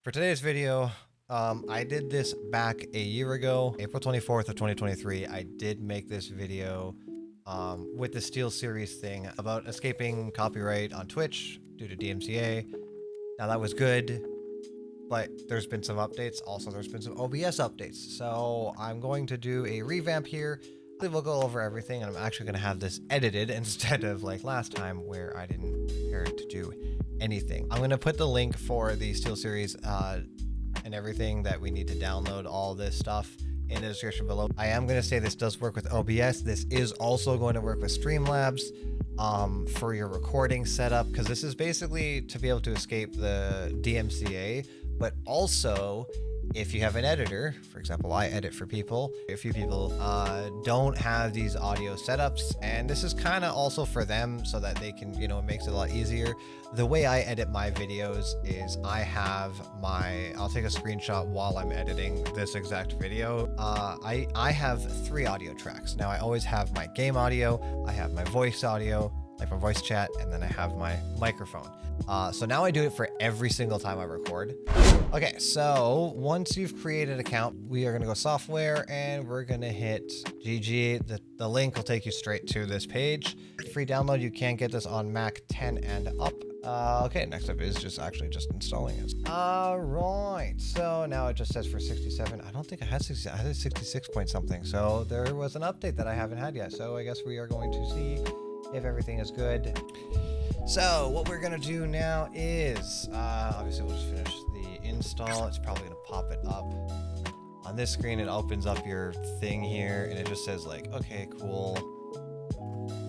For today's video, I did this back a year ago, April 24th of 2023. I did make this video with the SteelSeries thing about escaping copyright on Twitch due to DMCA. Now that was good, but there's been some updates. Also, there's been some OBS updates. So I'm going to do a revamp here. We'll go over everything, and I'm actually going to have this edited instead of like last time where I didn't care to do anything. I'm going to put the link for the SteelSeries and everything that we need to download all this stuff in the description below. I am going to say this does work with OBS. This is also going to work with Streamlabs for your recording setup, because this is basically to be able to escape the DMCA, but also if you have an editor, for example, I edit for people. A few people don't have these audio setups, and this is kind of also for them so that they can, it makes it a lot easier. The way I edit my videos is I'll take a screenshot while I'm editing this exact video. I have 3 audio tracks. Now I always have my game audio, I have my voice audio, like my voice chat, and then I have my microphone. So now I do it for every single time I record. Okay, so once you've created an account, we are gonna go software and we're gonna hit GG. The link will take you straight to this page. Free download, you can get this on Mac 10 and up. Okay, next up is just installing it. All right, so now it just says for 67. I don't think I had 67, I had 66 point something. So there was an update that I haven't had yet. So I guess we are going to see if everything is good. So what we're gonna do now is, obviously we'll just finish the install. It's probably gonna pop it up. On this screen, it opens up your thing here and it just says like, okay, cool.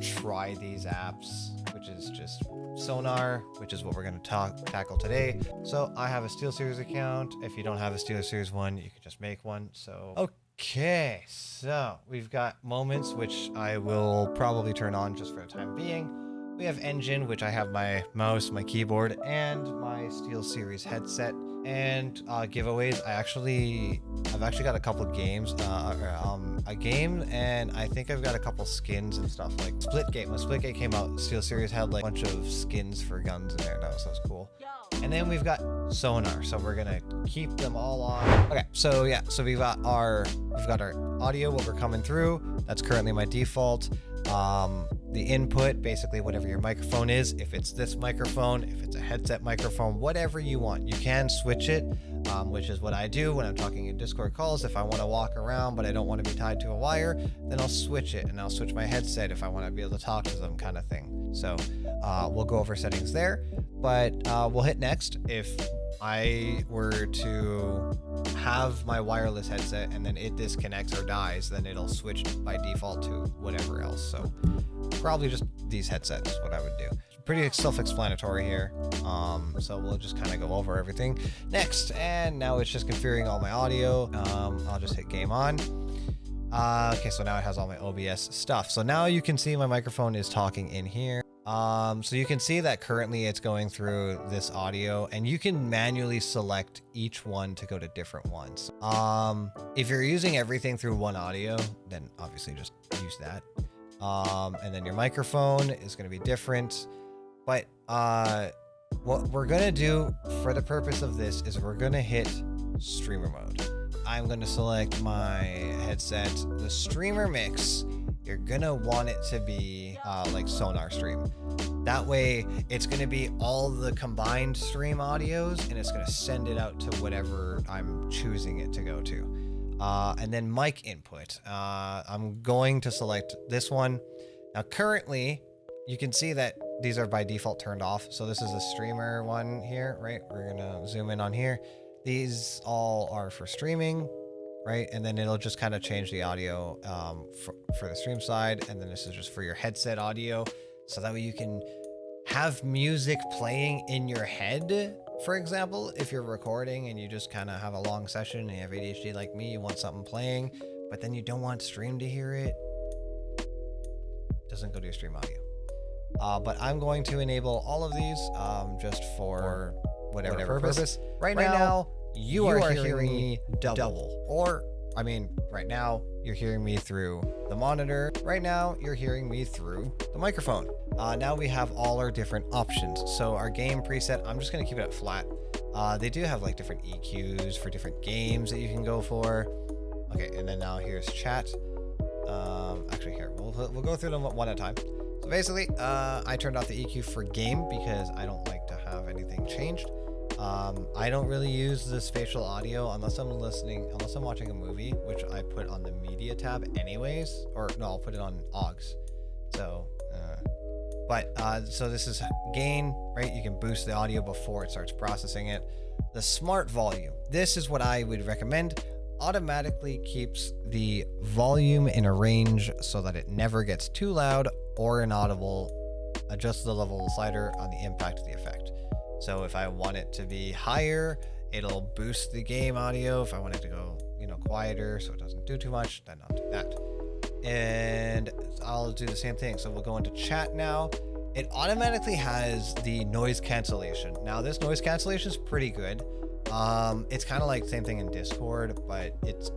Try these apps, which is just Sonar, which is what we're gonna tackle today. So I have a SteelSeries account. If you don't have a SteelSeries one, you can just make one. So, okay, so we've got moments, which I will probably turn on just for the time being. We have engine, which I have my mouse, my keyboard, and my SteelSeries headset. And giveaways, I've actually got a couple games, a game, and I think I've got a couple skins and stuff, like Splitgate. When Splitgate came out, SteelSeries had like a bunch of skins for guns in there. That was cool. And then we've got Sonar, so we're gonna keep them all on. Okay, so yeah, so we've got our audio, what we're coming through. That's currently my default. The input, basically whatever your microphone is, if it's this microphone, if it's a headset microphone, whatever you want, you can switch it, which is what I do when I'm talking in Discord calls. If I want to walk around but I don't want to be tied to a wire, then I'll switch it, and I'll switch my headset if I want to be able to talk to them, kind of thing. So we'll go over settings there, but we'll hit next. If I were to have my wireless headset and then it disconnects or dies, then it'll switch by default to whatever else. So probably just these headsets is what I would do. Pretty self-explanatory here. So we'll just kind of go over everything next. And now it's just configuring all my audio. I'll just hit game on. Okay, so now it has all my OBS stuff. So now you can see my microphone is talking in here. So you can see that currently it's going through this audio, and you can manually select each one to go to different ones. If you're using everything through one audio, then obviously just use that. And then your microphone is going to be different. But what we're going to do for the purpose of this is we're going to hit streamer mode. I'm going to select my headset, the streamer mix. You're gonna want it to be like Sonar stream. That way it's gonna be all the combined stream audios, and it's gonna send it out to whatever I'm choosing it to go to. And then mic input. I'm going to select this one. Now currently, you can see that these are by default turned off. So this is a streamer one here, right? We're gonna zoom in on here. These all are for streaming. Right, and then it'll just kind of change the audio for the stream side, and then this is just for your headset audio, so that way you can have music playing in your head. For example, if you're recording and you just kind of have a long session and you have ADHD like me, you want something playing, but then you don't want stream to hear it, doesn't go to your stream audio. But I'm going to enable all of these just for whatever purpose. Right now, you are hearing me double. Or, I mean, right now, you're hearing me through the monitor. Right now, you're hearing me through the microphone. Now we have all our different options. So our game preset, I'm just going to keep it at flat. They do have like different EQs for different games that you can go for. Okay, and then now here's chat. Actually, here we'll go through them one at a time. So basically, I turned off the EQ for game because I don't like to have anything changed. I don't really use the spatial audio unless I'm watching a movie, which I put on the media tab anyways, or no, I'll put it on AUX. So, so this is gain, right? You can boost the audio before it starts processing it. The smart volume. This is what I would recommend. Automatically keeps the volume in a range so that it never gets too loud or inaudible. Adjust the level of the slider on the impact of the effect. So if I want it to be higher, it'll boost the game audio. If I want it to go, quieter so it doesn't do too much, then I'll do that. And I'll do the same thing. So we'll go into chat now. It automatically has the noise cancellation. Now this noise cancellation is pretty good. It's kind of like same thing in Discord, but it's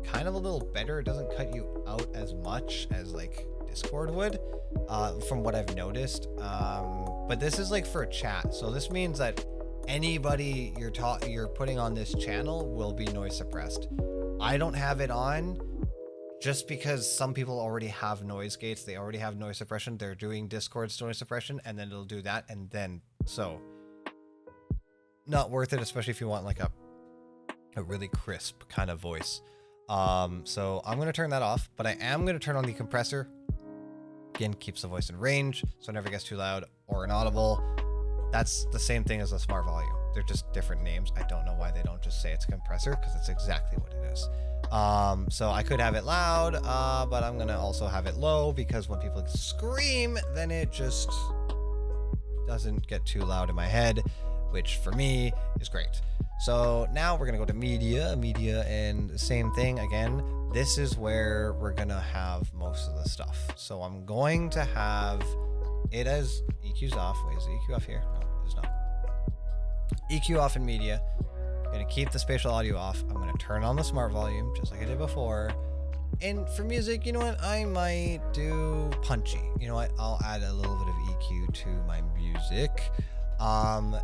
kind of a little better. It doesn't cut you out as much as like Discord would, from what I've noticed. But this is like for chat, so this means that anybody you're putting on this channel will be noise suppressed. I don't have it on just because some people already have noise gates. They already have noise suppression. They're doing Discord's noise suppression, and then it'll do that, and then so. Not worth it, especially if you want like a really crisp kind of voice. So I'm going to turn that off, but I am going to turn on the compressor. Again, keeps the voice in range, so it never gets too loud or inaudible. That's the same thing as a smart volume. They're just different names. I don't know why they don't just say it's a compressor, because it's exactly what it is. So I could have it loud, but I'm going to also have it low, because when people scream, then it just doesn't get too loud in my head, which for me is great. So now we're gonna go to media, and same thing again. This is where we're gonna have most of the stuff. So I'm going to have it as EQ's off. Wait, is the EQ off here? No, it's not. EQ off in media. I'm gonna keep the spatial audio off. I'm gonna turn on the smart volume, just like I did before. And for music, you know what? I might do punchy. You know what? I'll add a little bit of EQ to my music.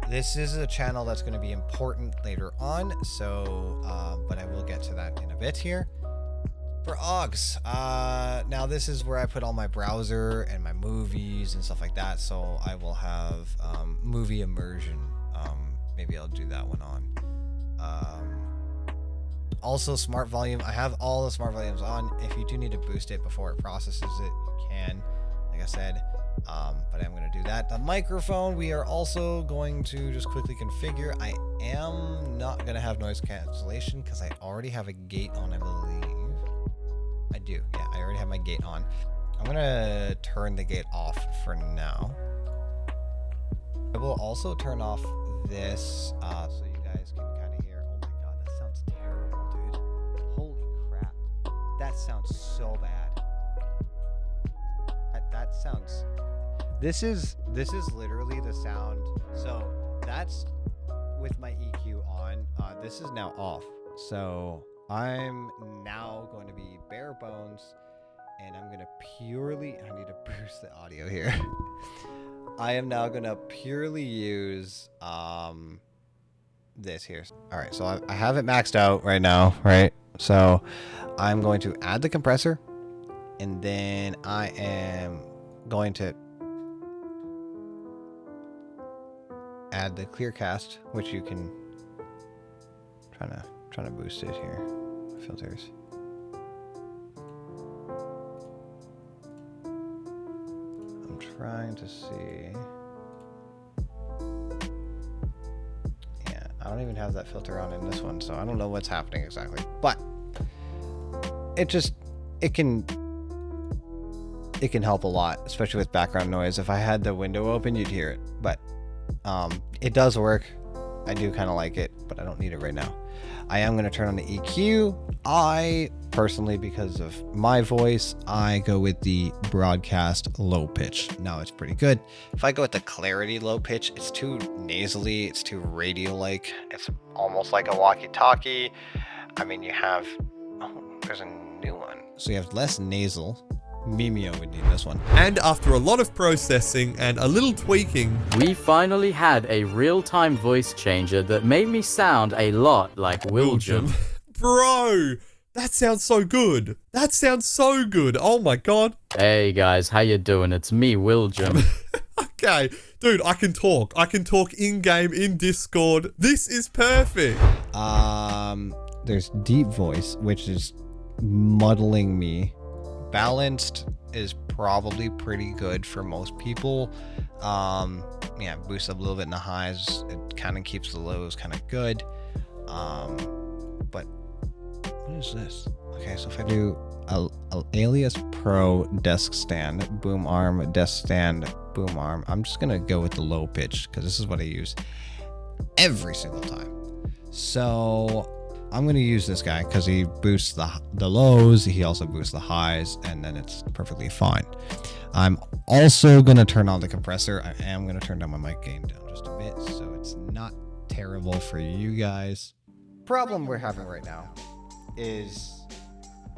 This is a channel that's going to be important later on, so but I will get to that in a bit here. For AUX, now this is where I put all my browser and my movies and stuff like that, so I will have movie immersion. Maybe I'll do that one on. Also smart volume, I have all the smart volumes on. If you do need to boost it before it processes it, you can, like I said. But I'm going to do that. The microphone, we are also going to just quickly configure. I am not going to have noise cancellation because I already have a gate on, I believe. I do. Yeah, I already have my gate on. I'm going to turn the gate off for now. I will also turn off this so you guys can kind of hear. Oh my god, that sounds terrible, dude. Holy crap. That sounds so bad. That sounds... This is literally the sound. So that's with my EQ on. This is now off. So I'm now going to be bare bones, and I'm going to purely... I need to boost the audio here. I am now going to purely use this here. All right, so I have it maxed out right now, right? So I'm going to add the compressor, and then I am going to add the clear cast, which you can trying to boost it here. Filters. I'm trying to see. Yeah, I don't even have that filter on in this one, so I don't know what's happening exactly. But it can help a lot, especially with background noise. If I had the window open, you'd hear it. But it does work. I do kind of like it, but I don't need it right now. I am going to turn on the EQ. I personally, because of my voice, I go with the broadcast low pitch. Now it's pretty good. If I go with the clarity low pitch, it's too nasally, it's too radio-like. It's almost like a walkie-talkie. I mean, you have, oh, there's a new one. So you have less nasal, Memeio would need this one. And after a lot of processing and a little tweaking, we finally had a real-time voice changer that made me sound a lot like William. Bro, that sounds so good. That sounds so good. Oh my god. Hey guys, how you doing? It's me, William. Okay, dude, I can talk. I can talk in-game, in Discord. This is perfect. There's deep voice, which is muddling me. Balanced is probably pretty good for most people. Yeah, boosts up a little bit in the highs. It kind of keeps the lows kind of good. But what is this? Okay, so if I do Alias Pro desk stand, boom arm, desk stand, boom arm. I'm just gonna go with the low pitch because this is what I use every single time. So I'm gonna use this guy because he boosts the lows, he also boosts the highs, and then it's perfectly fine. I'm also gonna turn on the compressor. I am gonna turn down my mic gain down just a bit so it's not terrible for you guys. Problem we're having right now is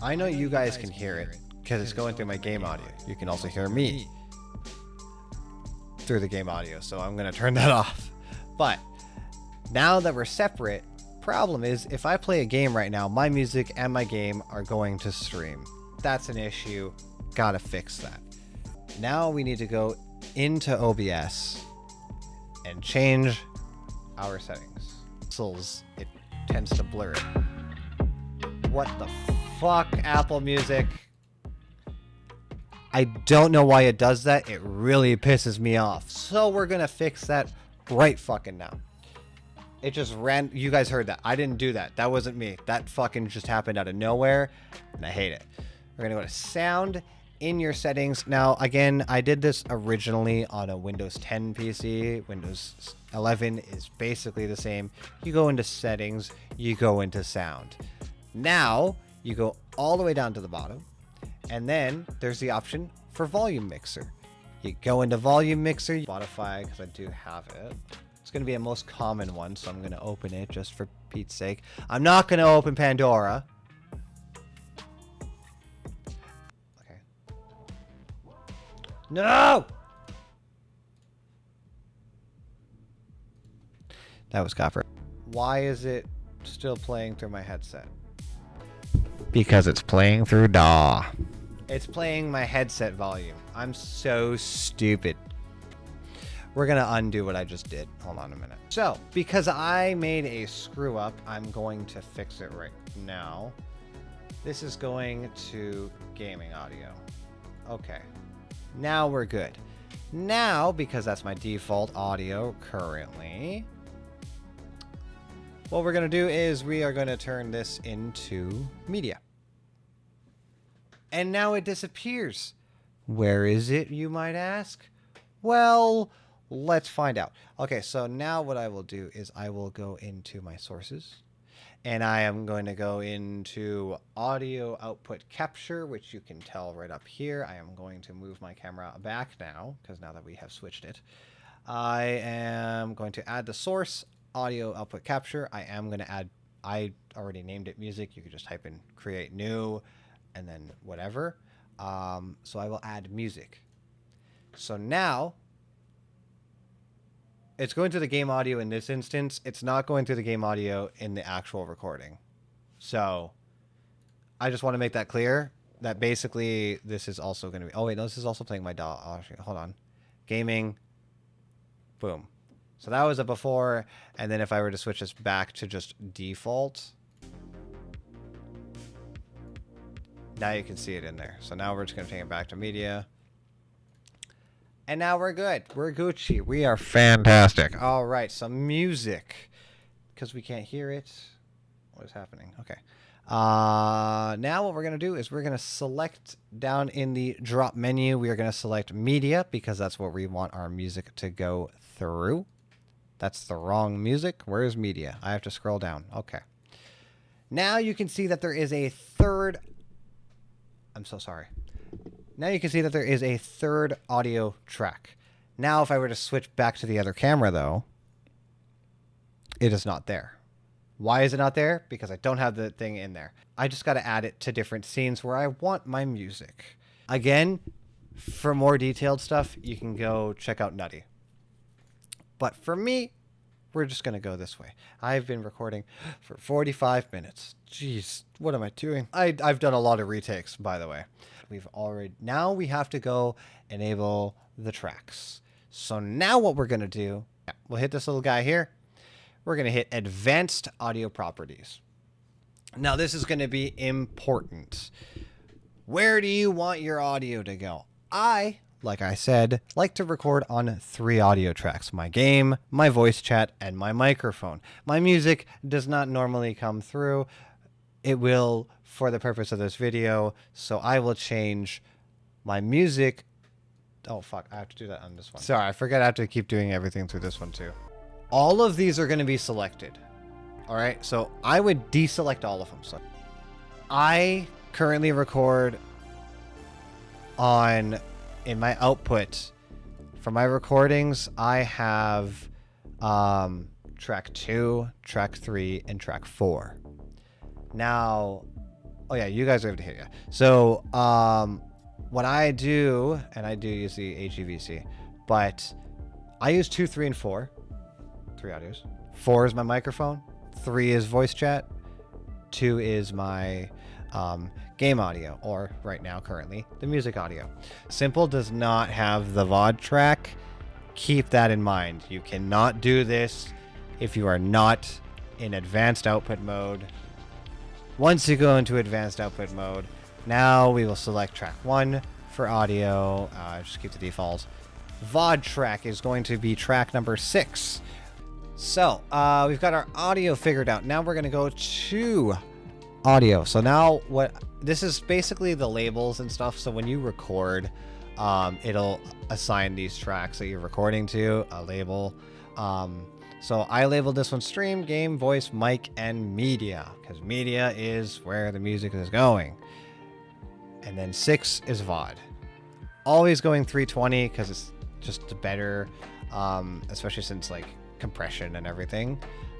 I know you guys can hear it because it's going through my game audio. You can also hear me through the game audio, so I'm gonna turn that off. But now that we're separate, problem is if I play a game right now, my music and my game are going to stream. That's an issue. Gotta fix that. Now we need to go into OBS and change our settings. It tends to blur it. What the fuck, Apple Music? I don't know why it does that. It really pisses me off. So we're gonna fix that right fucking now. It just ran. You guys heard that. I didn't do that. That wasn't me. That fucking just happened out of nowhere, and I hate it. We're gonna go to sound in your settings. Now, again, I did this originally on a Windows 10 PC. Windows 11 is basically the same. You go into settings, you go into sound. Now, you go all the way down to the bottom, and then there's the option for volume mixer. You go into volume mixer, Spotify, because I do have it. It's going to be a most common one, so I'm going to open it just for Pete's sake. I'm not going to open Pandora. Okay. No! That was copper. Why is it still playing through my headset? Because it's playing through DAW. It's playing my headset volume. I'm so stupid. We're going to undo what I just did. Hold on a minute. So, because I made a screw up, I'm going to fix it right now. This is going to gaming audio. Okay. Now we're good. Now, because that's my default audio currently, what we're going to do is we are going to turn this into media. And now it disappears. Where is it, you might ask? Well, let's find out. Okay, so now what I will do is I will go into my sources. And I am going to go into audio output capture, which you can tell right up here. I am going to move my camera back now, because now that we have switched it. I am going to add the source, audio output capture. I am going to add, I already named it music. You could just type in create new and then whatever. So I will add music. So now it's going through the game audio in this instance. It's not going through the game audio in the actual recording. So I just want to make that clear that basically this is also going to be, oh wait, no, this is also playing my DAW. Oh, hold on. Gaming. Boom. So that was a before. And then if I were to switch this back to just default, now you can see it in there. So now we're just going to take it back to media. And now we're good. We're Gucci. We are fantastic. All right. So music. Because we can't hear it. What is happening? Okay. Now what we're going to do is we're going to select down in the drop menu. We are going to select media because that's where we want our music to go through. That's the wrong music. Where's media? I have to scroll down. Okay. Now you can see that there is a third... I'm so sorry. Now you can see that there is a third audio track. Now if I were to switch back to the other camera though, it is not there. Why is it not there? Because I don't have the thing in there. I just got to add it to different scenes where I want my music. Again, for more detailed stuff, you can go check out Nutty. But for me, we're just going to go this way. I've been recording for 45 minutes. Jeez, what am I doing? I've done a lot of retakes, by the way. Now we have to go enable the tracks. So now what we're going to do, we'll hit this little guy here. We're going to hit advanced audio properties. Now this is going to be important. Where do you want your audio to go? Like I said, like to record on 3 audio tracks: my game, my voice chat, and my microphone. My music does not normally come through. It will for the purpose of this video, so I will change my music. Oh fuck, I have to do that on this one. Sorry, I forgot I have to keep doing everything through this one too. All of these are going to be selected. All right, so I would deselect all of them. So I currently record in my output for my recordings. I have track 2, track 3, and track 4. Now, oh yeah, you guys are able to hear ya. So what I do, and I do use the HEVC, but I use 2, 3, and 4. 3 audios. 4 is my microphone. 3 is voice chat. 2 is my game audio, or right now, currently, the music audio. Simple does not have the VOD track. Keep that in mind. You cannot do this if you are not in advanced output mode. Once you go into advanced output mode, now we will select track 1 for audio. Just keep the default. VOD track is going to be track number 6. So we've got our audio figured out. Now we're going to go to audio. So now this is basically the labels and stuff. So when you record, it'll assign these tracks that you're recording to a label. So I labeled this one stream, game, voice, mic, and media, because media is where the music is going. And then 6 is VOD. Always going 320 because it's just better, especially since like compression and everything.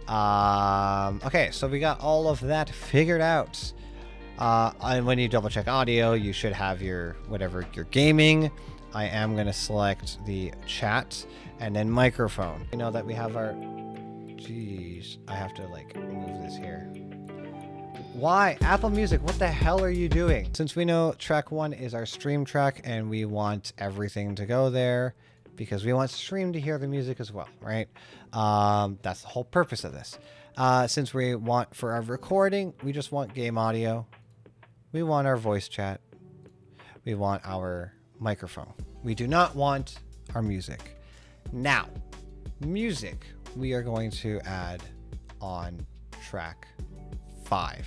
Okay, so we got all of that figured out. And when you double check audio, you should have your whatever you're gaming. I am going to select the chat and then microphone. You know that we have our... Jeez, I have to like move this here. Why? Apple Music, what the hell are you doing? Since we know track 1 is our stream track and we want everything to go there because we want stream to hear the music as well, right? That's the whole purpose of this. Since we want for our recording, we just want game audio. We want our voice chat. We want our microphone. We do not want our music. Now, music we are going to add on track 5.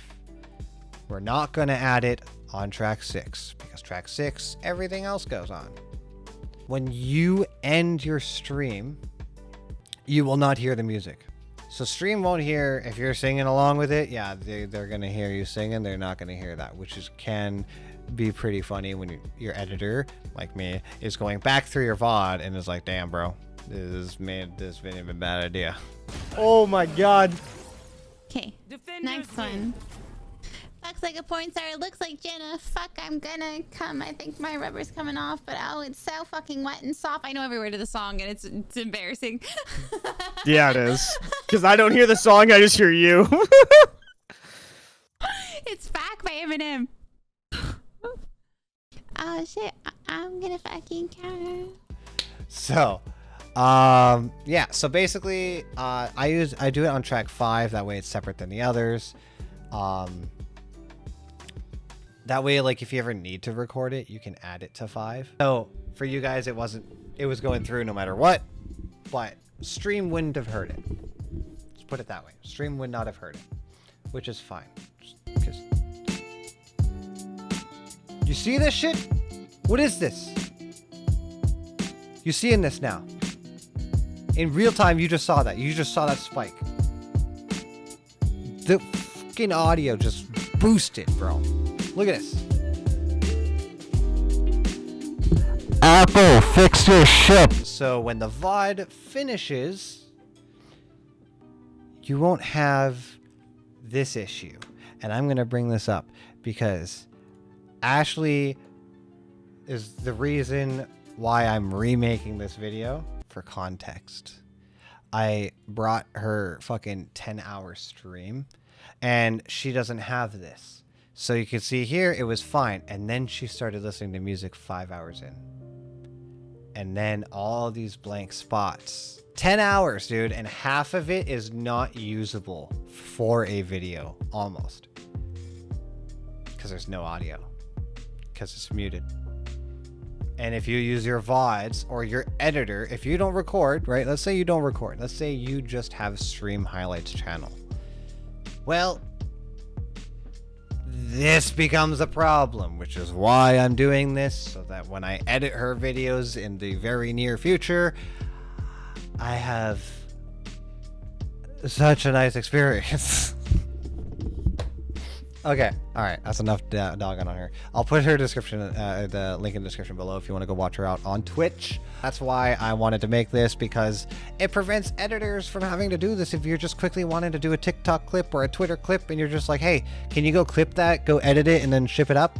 We're not going to add it on track 6 because track 6, everything else goes on. When you end your stream, you will not hear the music. So stream won't hear if you're singing along with it. Yeah, they're going to hear you singing. They're not going to hear that, which can be pretty funny when your editor, like me, is going back through your VOD and is like, damn, bro, this made this video a bad idea. Oh my god. Okay, next one. Looks like a porn star. Looks like Jenna. Fuck, I'm gonna come. I think my rubber's coming off, but oh, it's so fucking wet and soft. I know every word of the song, and it's embarrassing. Yeah, it is. Because I don't hear the song, I just hear you. It's Back by Eminem. Oh shit, I'm gonna fucking counter. So, yeah. So basically, I do it on track 5. That way, it's separate than the others. That way, like if you ever need to record it, you can add it to 5. So for you guys, it was going through no matter what, but stream wouldn't have heard it. Let's put it that way. Stream would not have heard it, which is fine. Just... You see this shit? What is this? You seeing this now? In real time, you just saw that. You just saw that spike. The fucking audio just boosted, bro. Look at this. Apple, fix your shit. So when the VOD finishes, you won't have this issue. And I'm going to bring this up because Ashley is the reason why I'm remaking this video. For context, I brought her fucking 10-hour stream, and she doesn't have this. So you can see here, it was fine. And then she started listening to music 5 hours in. And then all these blank spots. 10 hours, dude, and half of it is not usable for a video, almost. Because there's no audio. Because it's muted. And if you use your VODs or your editor, if you don't record, right? Let's say you don't record. Let's say you just have stream highlights channel. Well, this becomes a problem, which is why I'm doing this, so that when I edit her videos in the very near future, I have such a nice experience. Okay, all right, that's enough dogging on her. I'll put her description, the link in the description below if you want to go watch her out on Twitch. That's why I wanted to make this, because it prevents editors from having to do this. If you're just quickly wanting to do a TikTok clip or a Twitter clip and you're just like, hey, can you go clip that, go edit it, and then ship it up?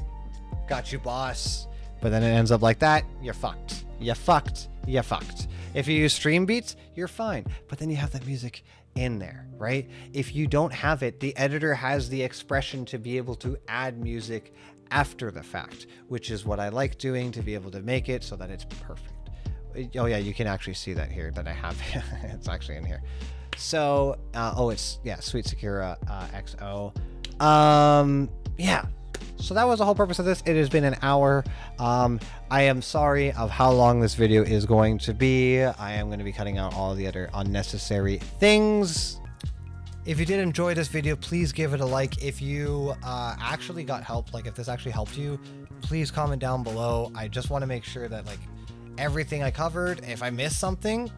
Got you, boss. But then it ends up like that, you're fucked. You fucked. You fucked. If you use stream beats, you're fine. But then you have that music in there, right? If you don't have it, the editor has the expression to be able to add music after the fact, which is what I like doing, to be able to make it so that it's perfect. Oh yeah, you can actually see that here, that I have. It's actually in here. So, oh, it's, yeah, Sweet Sakura XO. Yeah. So that was the whole purpose of this. It has been an hour. I am sorry of how long this video is going to be. I am going to be cutting out all the other unnecessary things. If you did enjoy this video, please give it a like. If you actually got help, like if this actually helped you, please comment down below. I just want to make sure that like everything I covered, if I missed something,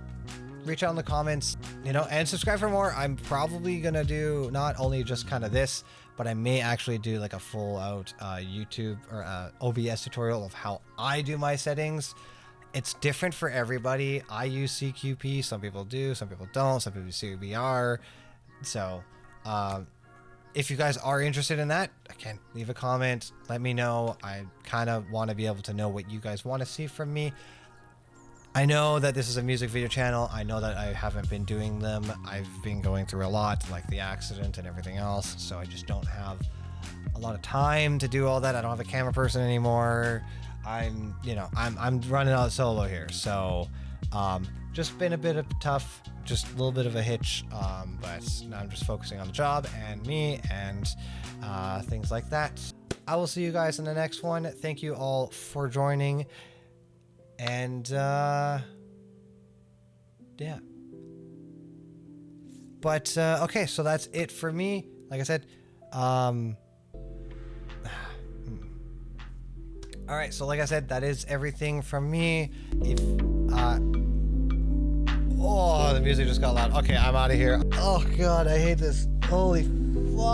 reach out in the comments, you know, and subscribe for more. I'm probably going to do not only just kind of this, but I may actually do like a full out YouTube or OBS tutorial of how I do my settings. It's different for everybody. I use CQP. Some people do, some people don't. Some people use CBR. So if you guys are interested in that, again, leave a comment. Let me know. I kind of want to be able to know what you guys want to see from me. I know that this is a music video channel. I know that I haven't been doing them. I've been going through a lot, like the accident and everything else. So I just don't have a lot of time to do all that. I don't have a camera person anymore. I'm running out solo here. So just been a bit of tough, just a little bit of a hitch. But now I'm just focusing on the job and me and things like that. I will see you guys in the next one. Thank you all for joining. And yeah, but okay, so that's it for me. Like I said, all right, so like I said, that is everything from me. If oh, the music just got loud. Okay, I'm out of here. Oh god, I hate this. Holy fuck.